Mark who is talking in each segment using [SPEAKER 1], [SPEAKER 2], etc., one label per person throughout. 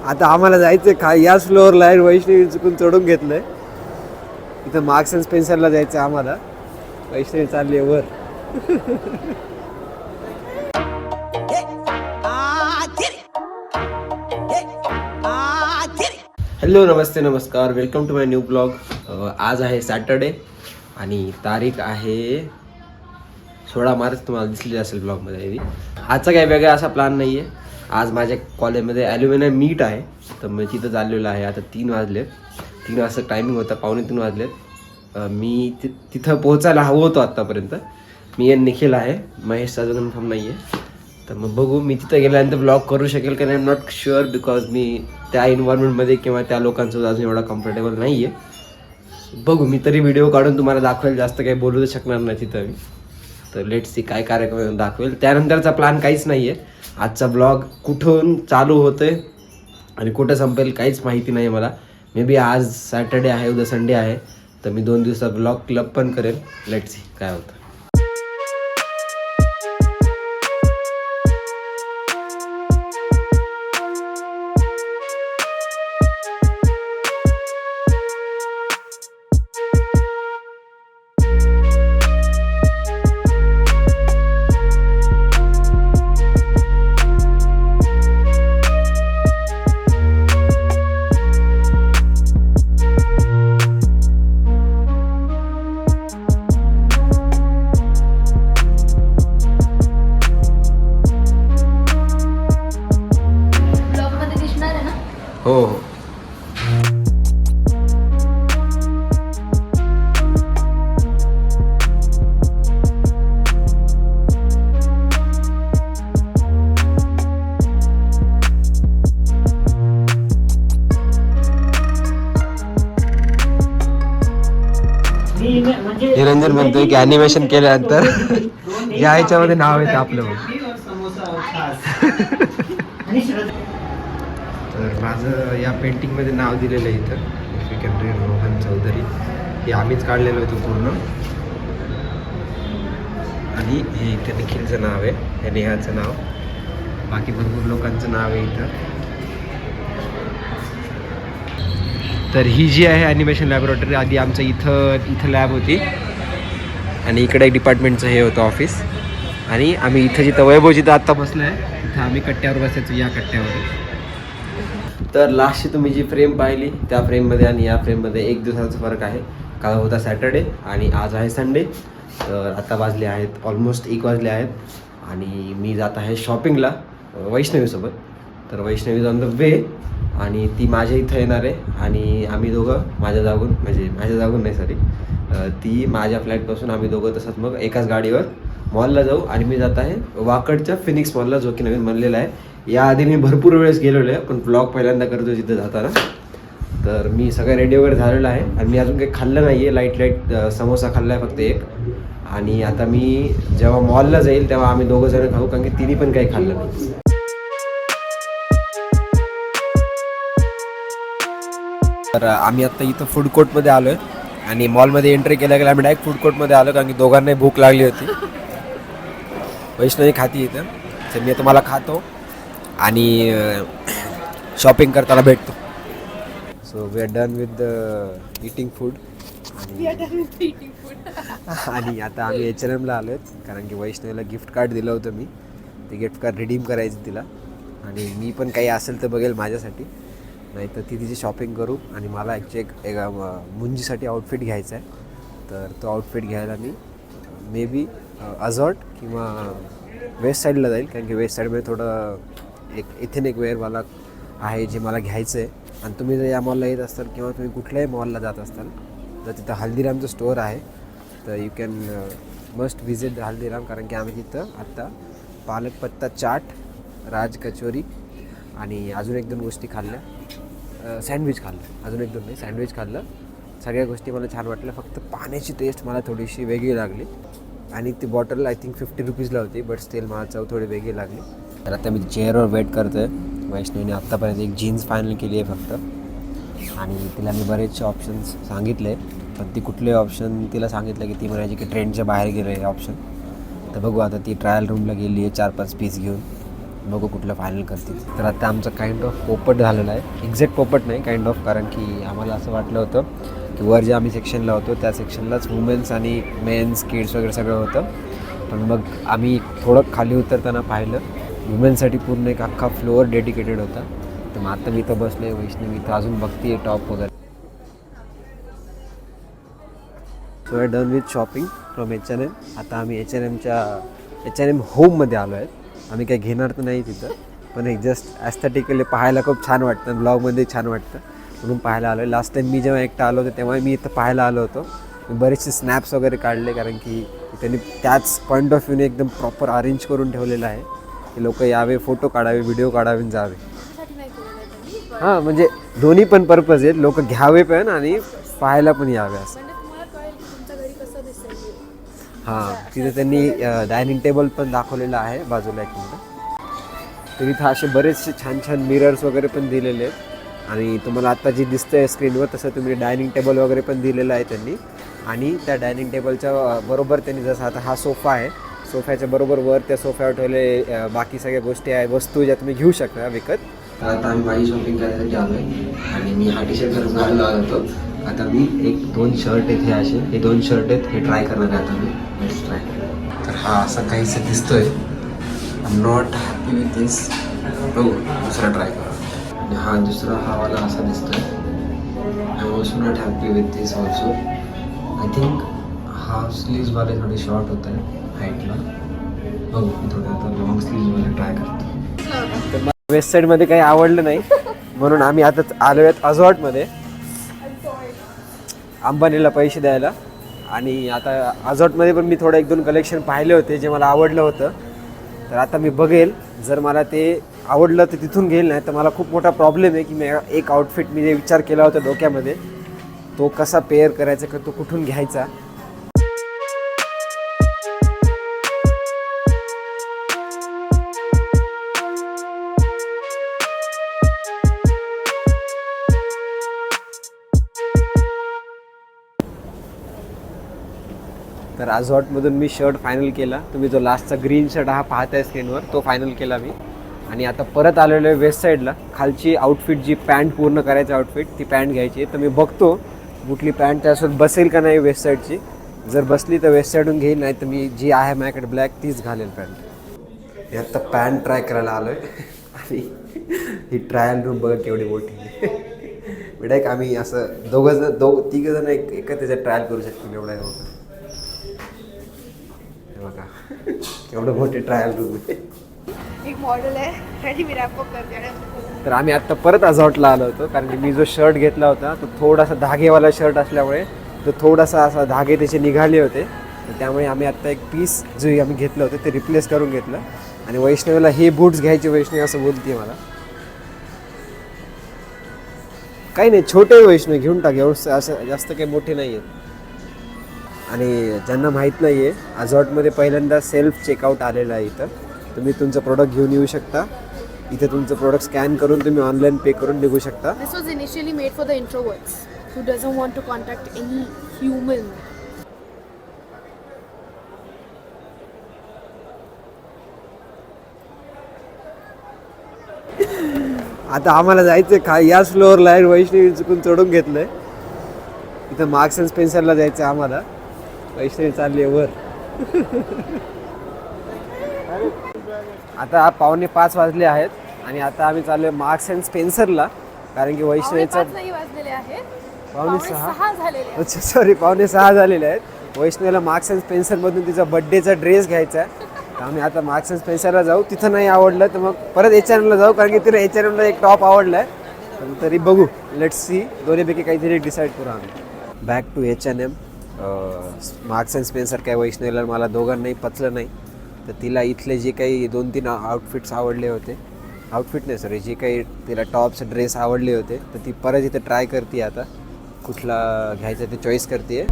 [SPEAKER 1] आता आम्हाला जायचं याच फ्लोअरला आहे. वैष्णवी चुकून चढून घेतलंय. इथं मार्क्स अँड स्पेन्सरला जायचं आम्हाला. वैष्णवी चालली आहे वर. हॅलो, नमस्ते, नमस्कार, welcome to my new blog. आज आहे सॅटर्डे आणि तारीख आहे 16 मार्च. तुम्हाला दिसली असेल ब्लॉगमध्ये. आजचा काही वेगळा असा प्लॅन नाही आहे. आज माझ्या कॉलेजमध्ये ॲल्युमिनाय मीट आहे, तर मी तिथं चाललेलो आहे. आता 3 वाजलेत. 3 वाजता टायमिंग होता, 2:45 वाजलेत. मी तिथं पोहोचायला हवं होतो आत्तापर्यंत. मी निखिल आहे, महेशचा अजून कन्फर्म नाही आहे. तर मग बघू मी तिथं गेल्यानंतर ब्लॉग करू शकेल का नाही. I am not sure, because मी त्या इन्व्हायरमेंटमध्ये किंवा त्या लोकांसोबत अजून एवढा कम्फर्टेबल नाही आहे. बघू, मी तरी व्हिडिओ काढून तुम्हाला दाखवेल. जास्त काही बोलू शकणार नाही तिथं मी. तर लेट्स सी काय कार्यक्रम दाखवेल. त्यानंतरचा प्लॅन काहीच नाही आहे. आजचा ब्लॉग कुठून चालू होतोय आणि कुठं संपेल काहीच माहिती नाही मला. मे बी आज सॅटर्डे आहे, उद्या संडे आहे, तर मी 2 दिवसात ब्लॉग क्लब पण करेल. लेट्स सी काय होतं. हो हो. निरंजन म्हणतोय की ॲनिमेशन केल्यानंतर या ह्याच्यामध्ये नाव येतं आपलं. तर माझं या पेंटिंगमध्ये नाव दिलेलं आहे इथं, सिकंदर रोहन चौधरी. हे आम्हीच काढलेलं होतं पूर्ण. आणि हे इथे निखिलचं नाव आहे, हे नेहाचं नाव, बाकी भरपूर लोकांचं नाव आहे इथं. तर ही जी आहे ॲनिमेशन लॅबोरेटरी, आधी आमचं इथं लॅब होती आणि इकडे एक डिपार्टमेंटचं हे होतं ऑफिस. आणि आम्ही इथं जिथं वैभव जिथं आत्ता बसलो आहे तिथं आम्ही कट्ट्यावर बसायचो, या कट्ट्यावर. तर लास्टची तुम्ही जी फ्रेम पाहिली त्या फ्रेममध्ये आणि या फ्रेममध्ये 1 दिवसाचा फरक आहे. काल होता सॅटर्डे आणि आज आहे संडे. तर आता वाजले आहेत ऑलमोस्ट 1 वाजले आहेत आणि मी जात आहे शॉपिंगला वैष्णवीसोबत. तर वैष्णवी ऑन द वे आणि ती माझ्या इथं येणार आहे. आणि आम्ही दोघं माझ्या जागून नाही, सॉरी, ती माझ्या फ्लॅटपासून आम्ही दोघं तसंच मग एकाच गाडीवर मॉलला जाऊ. आणि मी जात आहे वाकडच्या फिनिक्स मॉलला, जो की नवीन बनलेला आहे. याआधी मी भरपूर वेळेस गेलेलो आहे, पण ब्लॉग पहिल्यांदा करतो तिथं जाताना. तर मी सगळं रेडी वगैरे झालेलं आहे आणि मी अजून काही खाल्लं नाही आहे. लाईट समोसा खाल्ला आहे फक्त एक. आणि आता मी जेव्हा मॉलला जाईल तेव्हा आम्ही दोघं जण खाऊ, कारण की तिने पण काही खाल्लं नाही. तर आम्ही आत्ता इथं फूड कोर्टमध्ये आलो आहे आणि मॉलमध्ये एंट्री केल्या गेल्या आम्ही डायरेक्ट फूड कोर्टमध्ये आलो, कारण की दोघांनाही भूक लागली होती. वैष्णवी खाती इथं, तर मी आता मला खातो आणि शॉपिंग करताना भेटतो. So we are done with the eating food. आणि आता आम्ही H&Mला आलो आहेत, कारण की वैष्णवीला गिफ्ट कार्ड दिलं होतं मी. ते गिफ्ट कार्ड रिडीम करायचं तिला. आणि मी पण काही असेल तर बघेल माझ्यासाठी, नाही तर ती तिची शॉपिंग करू. आणि मला एक मुंजीसाठी आउटफिट घ्यायचा आहे. तर तो आउटफिट घ्यायला मी मे बी अझॉर्ट किंवा वेस्ट साईडला जाईल, कारण की वेस्ट साईडमध्ये थोडं एक इथेनिक वेअरवाला आहे जे मला घ्यायचं आहे. आणि तुम्ही जर या मॉलला येत असाल किंवा तुम्ही कुठल्याही मॉलला जात असाल तर तिथं हल्दीरामचं स्टोअर आहे. तर you can must visit Haldiram, कारण की आम्ही तिथं आत्ता पालक पत्ता चाट, राज कचोरी आणि अजून 1-2 गोष्टी खाल्ल्या. सँडविच खाल्लं, अजून 1-2 नाही, सँडविच खाल्लं. सगळ्या गोष्टी मला छान वाटल्या, फक्त पाण्याची टेस्ट मला थोडीशी वेगळी लागली. आणि ती बॉटल आय थिंक 50 रुपीजला होती, बट स्टील मला चव थोडी वेगळी लागली. तर आता मी चेअरवर वेट करतो आहे. वैष्णवीने आत्तापर्यंत एक जीन्स फायनल केली आहे फक्त. आणि तिला मी बरेचसे ऑप्शन्स सांगितले, पण ती कुठले ऑप्शन तिला सांगितलं की ती म्हणायची की ट्रेंडच्या बाहेर गेलं आहे ऑप्शन. तर बघू आता ती ट्रायल रूमला गेली आहे 4-5 पीस घेऊन. बघू कुठलं फायनल करतील. तर आता आमचं काइंड ऑफ पोपट झालेलं आहे, एक्झॅक्ट पोपट नाही काइंड ऑफ, कारण की आम्हाला असं वाटलं होतं की वर जे आम्ही सेक्शनला होतो त्या सेक्शनलाच वुमेन्स आणि मेन्स किड्स वगैरे सगळं होतं. पण मग आम्ही थोडं खाली उतरताना पाहिलं वुमेन्ससाठी पूर्ण एक अख्खा फ्लोअर डेडिकेटेड होता. तर मग आता मी इथं बसलो आहे, वैष्णवी इथं अजून बघते टॉप वगैरे. So I done with shopping from H&M. आता आम्ही H&M होममध्ये आलो आहेत. आम्ही काही घेणार तर नाही तिथं, पण एक जस्ट ॲस्थेटिकली पाहायला खूप छान वाटतं, ब्लॉगमध्ये छान वाटतं म्हणून पाहायला आलो आहे. लास्ट टाईम मी जेव्हा एकटा आलो होतो तेव्हा मी इथं पाहायला आलो होतो. मी बरेचसे स्नॅप्स वगैरे काढले, कारण की त्यांनी त्याच पॉईंट ऑफ व्ह्यूने एकदम प्रॉपर अरेंज करून ठेवलेलं आहे की लोक यावे, फोटो काढावे, व्हिडिओ काढावे, जावे. हां, म्हणजे दोन्ही पण पर्पज आहेत, लोक घ्यावे पण आणि पाहायला पण यावे असं. हां, तिथे त्यांनी डायनिंग टेबल पण दाखवलेलं आहे बाजूला एक मिनिट. तर इथं असे बरेचसे छान छान मिरर्स वगैरे पण दिलेले आहेत आणि तुम्हाला आत्ता जी दिसतंय स्क्रीनवर तसं तुम्ही डायनिंग टेबल वगैरे पण दिलेलं आहे त्यांनी. आणि त्या डायनिंग टेबलच्या बरोबर त्यांनी जसं आता हा सोफा आहे, सोफ्याच्या बरोबर वर त्या सोफ्यावर ठेवले बाकी सगळ्या गोष्टी आहे, वस्तू ज्या तुम्ही घेऊ शकता विकत. तर आता आम्ही माझी शॉपिंग करायसाठी आलो आहे आणि मी हा टी शर्ट खरंच घालून आलो होतो. आता मी 1-2 शर्ट आहेत, हे 2 शर्ट आहेत, हे ट्राय करणार आहे आता मी. Let's try. तर हा असा काहीसा दिसतोय. I am not happy with this. बघू दुसरा ट्राय करू. आणि हा दुसरा हा वाला असा दिसतोय. I am also not happy with this also. I think half स्लीव्सवाले थोडे शॉर्ट होत आहे हाईटला. बघू मी थोडं आता लॉंग स्लीव्सवाले ट्राय करतो. तर मला वेस्ट साईडमध्ये काही आवडलं नाही म्हणून आम्ही आता आलो आहेत अजॉर्टमध्ये अंबानीला पैसे द्यायला. आणि आता अजॉर्टमध्ये पण मी थोडं 1-2 कलेक्शन पाहिले होते जे मला आवडलं होतं. तर आता मी बघेल, जर मला ते आवडलं तर तिथून घेईल, नाही तर मला खूप मोठा प्रॉब्लेम आहे की मी एक आउटफिट मी जे विचार केला होता डोक्यामध्ये तो कसा पेअर करायचा, का तो कुठून घ्यायचा. तर अजॉर्टमधून मी शर्ट फायनल केला. तुम्ही जो लास्टचा ग्रीन शर्ट हा पाहताय स्क्रीनवर तो फायनल केला मी. आणि आता परत आलेलो आहे वेस्ट साईडला. खालची आउटफिट जी पॅन्ट पूर्ण करायची आउटफिट ती पॅन्ट घ्यायची आहे. तर मी बघतो कुठली पॅन्ट त्यासोबत बसेल का नाही वेस्ट साईडची. जर बसली तर वेस्ट साईडून घेईल, नाही तर मी जी आहे माझ्याकडे ब्लॅक तीच घालेल पॅन्ट. मी आत्ता पॅन्ट ट्राय करायला आलो आहे आणि ही ट्रायल रूम बघा केवढी मोठी. डायरेक्ट आम्ही असं तिघं जण एका त्याच्यात ट्रायल करू शकतो एवढा आहे बघा. केवढं मोठे ट्रायल रूम आहे.
[SPEAKER 2] एक मॉडेल आहे आणि मी रॅप अप करते.
[SPEAKER 1] तर आम्ही आत्ता परत अजॉर्टला आलो होतो, कारण की मी जो शर्ट घेतला होता तो थोडासा धागेवाला शर्ट असल्यामुळे तो थोडासा असा धागे त्याचे निघाले होते. तर त्यामुळे आम्ही आत्ता एक पीस जे आम्ही घेतलं होतं ते रिप्लेस करून घेतलं. आणि वैष्णवीला हे बूट्स घ्यायचे, वैष्णवी असं बोलते मला. काही नाही, छोटे वैष्णवी घेऊन टाक, एवढं असं जास्त काही मोठे नाही आहेत. आणि ज्यांना माहीत नाही आहे, अजॉर्टमध्ये पहिल्यांदा सेल्फ चेकआउट आलेलं आहे. इथं तुम्ही तुमचं प्रोडक्ट घेऊन येऊ शकता. इथे तुमचं प्रोडक्ट स्कॅन करून तुम्ही ऑनलाईन पे करून निघू शकता.
[SPEAKER 2] This was initially made for the introverts who doesn't want to contact any human.
[SPEAKER 1] आता आम्हाला जायचं याच फ्लोअरला आहे. वैष्णवी चुकून चढून घेतलंय. इथं मार्क्स अँड स्पेन्सरला जायचं आम्हाला. वैष्णवी चालली आहे वर. आता 4:45 वाजले आहेत आणि आता आम्ही चाललो आहे मार्क्स अँड स्पेन्सरला, कारण की वैष्णवीचा
[SPEAKER 2] 5:45 झालेले.
[SPEAKER 1] अच्छा सॉरी 5:45 झालेले आहेत. वैष्णवीला मार्क्स अँड स्पेन्सरमधून तिचा बड्डेचा ड्रेस घ्यायचा आहे. तर आम्ही आता मार्क्स अँड स्पेन्सरला जाऊ. तिथं नाही आवडलं तर मग परत H&Mला जाऊ, कारण की तिला H&Mला एक टॉप आवडला आहे. तरी बघू, लेट्स सी, दोन्हीपैकी काहीतरी डिसाईड करू आम्ही. Back to H&M. Marks and Spencer काय वैष्णवीला मला दोघांनाही पचलं नाही. तर तिला इथले जे काही 2-3 आउटफिट्स आवडले होते, आउटफिट नाही सॉरी, जे काही तिला टॉप्स ड्रेस आवडले होते तर ती परत इथे ट्राय करते. आता कुठला घ्यायचा ते चॉईस करते.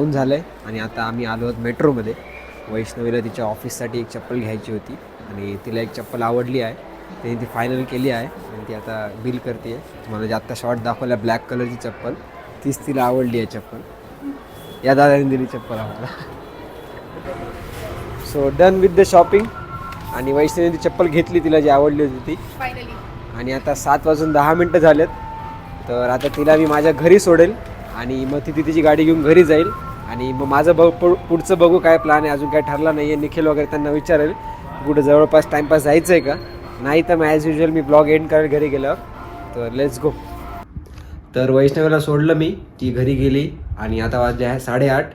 [SPEAKER 1] खाऊन झालं आहे आणि आता आम्ही आलो आहोत मेट्रोमध्ये. वैष्णवीला तिच्या ऑफिससाठी एक चप्पल घ्यायची होती आणि तिला एक चप्पल आवडली आहे. तिने ती फायनल केली आहे आणि ती आता बिल करते आहे. तुम्हाला जे आत्ता शॉर्ट दाखवला ब्लॅक कलरची चप्पल, तीच तिला आवडली आहे चप्पल. या दादाने दिली चप्पल आम्हाला. So done with the shopping. आणि वैष्णवीने ती चप्पल घेतली तिला जी आवडली होती ती.
[SPEAKER 2] फायनली.
[SPEAKER 1] आणि आता 7:10 झालेत. तर आता तिला मी माझ्या घरी सोडेल आणि मग ती तिची गाडी घेऊन घरी जाईल. आणि मग माझं पुढचं बघू काय प्लॅन आहे. अजून काय ठरला नाही आहे. निखिल वगैरे त्यांना विचारेल कुठं जवळपास टाईमपास जायचं आहे का. नाही तर मग ॲज युजल मी ब्लॉग एंड करेल घरी गेल्यावर. तर लेट्स गो. तर वैष्णवीला सोडलं मी, ती घरी गेली आणि आता वाजले आहे 8:30.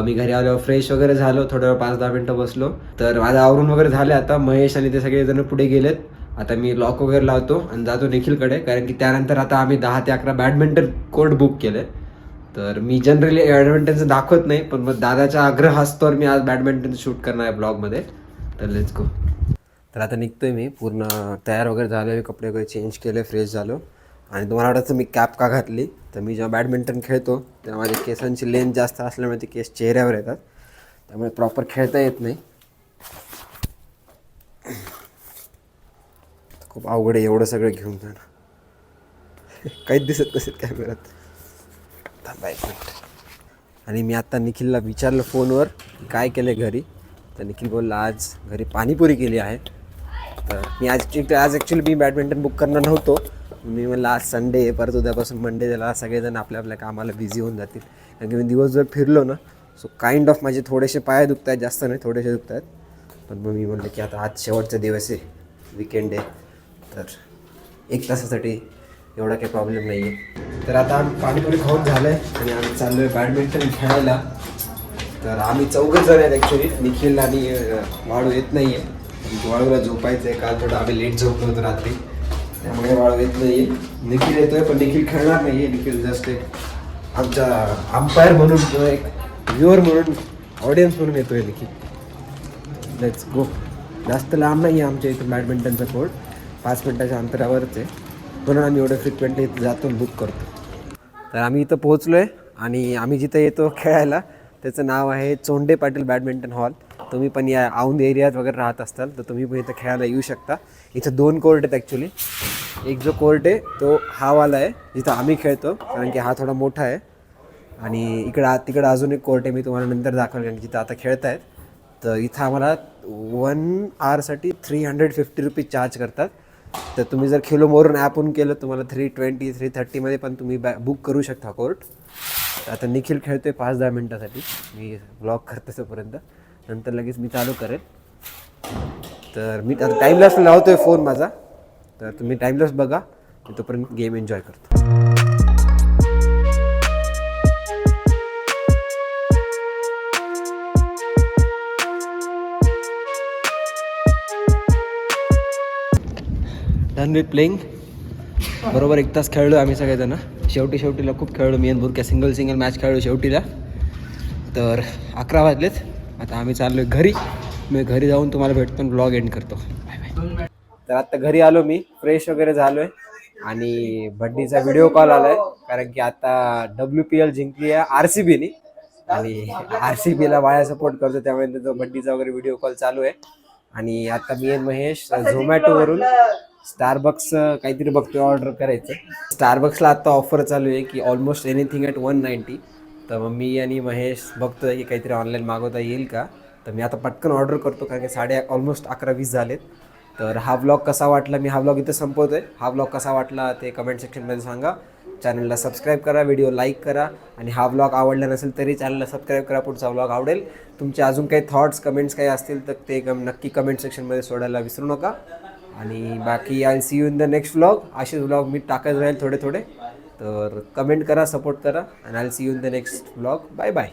[SPEAKER 1] मी घरी आलो, फ्रेश वगैरे झालो, थोड्या वेळ 5-10 मिनटं बसलो. तर माझं आवरून वगैरे झालं. आता महेश आणि ते सगळेजण पुढे गेलेत. आता मी लॉक वगैरे लावतो आणि जातो निखिलकडे, कारण की त्यानंतर आता आम्ही 10 ते 11 बॅडमिंटन कोर्ट बुक केले. तर मी जनरली बॅडमिंटनचं दाखवत नाही, पण मग दादाचा आग्रह असतो मी आज बॅडमिंटन शूट करणार आहे ब्लॉगमध्ये. तर लेट्स गो. तर आता निघतोय मी, पूर्ण तयार वगैरे झालो आहे, कपडे वगैरे चेंज केले, फ्रेश झालो. आणि तुम्हाला वाटायचं मी कॅप का घातली, तर मी जेव्हा बॅडमिंटन खेळतो तेव्हा माझ्या केसांची लेंथ जास्त असल्यामुळे ते केस चेहऱ्यावर येतात, त्यामुळे प्रॉपर खेळता येत नाही. खूप अवघड आहे एवढं सगळं घेऊन जाणं. काहीच दिसत नसेल कॅमेऱ्यात. थांबा एक मिनिट. आणि मी आत्ता निखिलला विचारलं फोनवर की काय केलं आहे घरी. तर निखिल बोलला आज घरी पाणीपुरी केली आहे. तर मी आज ॲक्च्युली मी बॅडमिंटन बुक करणार नव्हतो. मी म्हणलं आज संडे आहे, परत उद्यापासून मंडे झाला, सगळेजण आपल्या आपल्या कामाला बिझी होऊन जातील. कारण की मी दिवसभर फिरलो ना, सो काइंड ऑफ माझे थोडेसे पाय दुखत आहेत, जास्त नाही थोडेसे दुखत आहेत. पण मग मी म्हणलं की आता आज शेवटचा दिवस आहे, विकेंड आहे, तर 1 तासासाठी एवढा काही प्रॉब्लेम नाही आहे. तर आता आम्ही पाणीपुरी खाऊन झालं आहे आणि आम्ही चाललो आहे बॅडमिंटन खेळायला. तर आम्ही 4 जण आहेत ॲक्च्युली. निखिल आणि वाळू येत नाही आहे, वाळूला झोपायचं आहे. काल थोडं आम्ही लेट झोपलो होतो रात्री, त्यामुळे वाळू येत नाही आहे. निखिल येतोय, पण निखिल खेळणार नाही आहे. निखिल जस्ट एक आमच्या अंपायर म्हणून किंवा एक व्ह्युअर म्हणून, ऑडियन्स म्हणून येतोय निखिल. Let's go. जास्त लांब नाही आहे आमच्या इथं बॅडमिंटनचा कोर्ट, 5 मिनटाच्या अंतरावरच आहे, म्हणून आम्ही एवढं फ्रिक्वेंटली इथं जातो बुक करतो. तर आम्ही इथं पोहोचलो आहे आणि आम्ही जिथं येतो खेळायला त्याचं नाव आहे चोंडे पाटील बॅडमिंटन हॉल. तुम्ही पण या औंध एरियात वगैरे राहत असताल तर तुम्ही पण इथं खेळायला येऊ शकता. इथं 2 कोर्ट आहेत ॲक्च्युली. एक जो कोर्ट आहे तो हा वाला आहे जिथं आम्ही खेळतो, कारण की हा थोडा मोठा आहे. आणि तिकडं अजून एक कोर्ट आहे, मी तुम्हाला नंतर दाखवेल, कारण जिथं आता खेळत आहेत. तर इथं आम्हाला 1 आवरसाठी 350 रुपीज चार्ज करतात. तर तुम्ही जर खेलो मोरून ॲपहून केलं तुम्हाला 320-330मध्ये पण तुम्ही बुक करू शकता कोर्ट. आता निखिल खेळतोय 5-10 मिनटासाठी, मी ब्लॉग करतो तोपर्यंत, नंतर लगेच मी चालू करेल. तर मी आता टाईमलॅप्स लावतो आहे फोन माझा, तर तुम्ही टाईमलॅप्स बघा, मी तोपर्यंत गेम एन्जॉय करतो. Done with playing. बरोबर 1 तास खेळलो आम्ही सगळेजण. शेवटीला खूप खेळलो. मी आणि बुरक्या सिंगल मॅच खेळलो शेवटीला. तर 11 वाजलेत. आता आम्ही चाललो आहे घरी. मी घरी जाऊन तुम्हाला भेटतो, ब्लॉग एंड करतो. Bye bye. तर आता घरी आलो मी, फ्रेश वगैरे झालो आहे आणि बड्डीचा व्हिडिओ कॉल आला आहे, कारण की आता WPL जिंकली आहे RCBने आणि RCBला वाया सपोर्ट करतो, त्यामुळे त्याचा बड्डीचा वगैरे व्हिडिओ कॉल चालू आहे. आणि आता मी आणि महेश झोमॅटोवरून स्टारबक्स काहीतरी बघतोय ऑर्डर करायचं. स्टारबक्सला आत्ता ऑफर चालू आहे की ऑलमोस्ट एनिथिंग ॲट 190. तर मग मी आणि महेश बघतोय की काहीतरी ऑनलाईन मागवता येईल का. तर मी आता पटकन ऑर्डर करतो, कारण की ऑलमोस्ट 11-20 झालेत. तर हा ब्लॉग कसा वाटला, मी हा ब्लॉग इथं संपवतोय. हा ब्लॉग कसा वाटला ते कमेंट सेक्शनमध्ये सांगा. चॅनलला सबस्क्राईब करा, व्हिडिओ लाईक करा, आणि हा ब्लॉग आवडला नसेल तरी चॅनलला सबस्क्राईब करा, पुढचा ब्लॉग आवडेल. तुमचे अजून काही थॉट्स कमेंट्स काही असतील तर ते नक्की कमेंट सेक्शनमध्ये सोडायला विसरू नका. आणि बाकी I see you in the next vlog. असेच व्लॉग मी टाकत राहील थोडे. तर कमेंट करा, सपोर्ट करा, आणि I see you in the next vlog. Bye bye.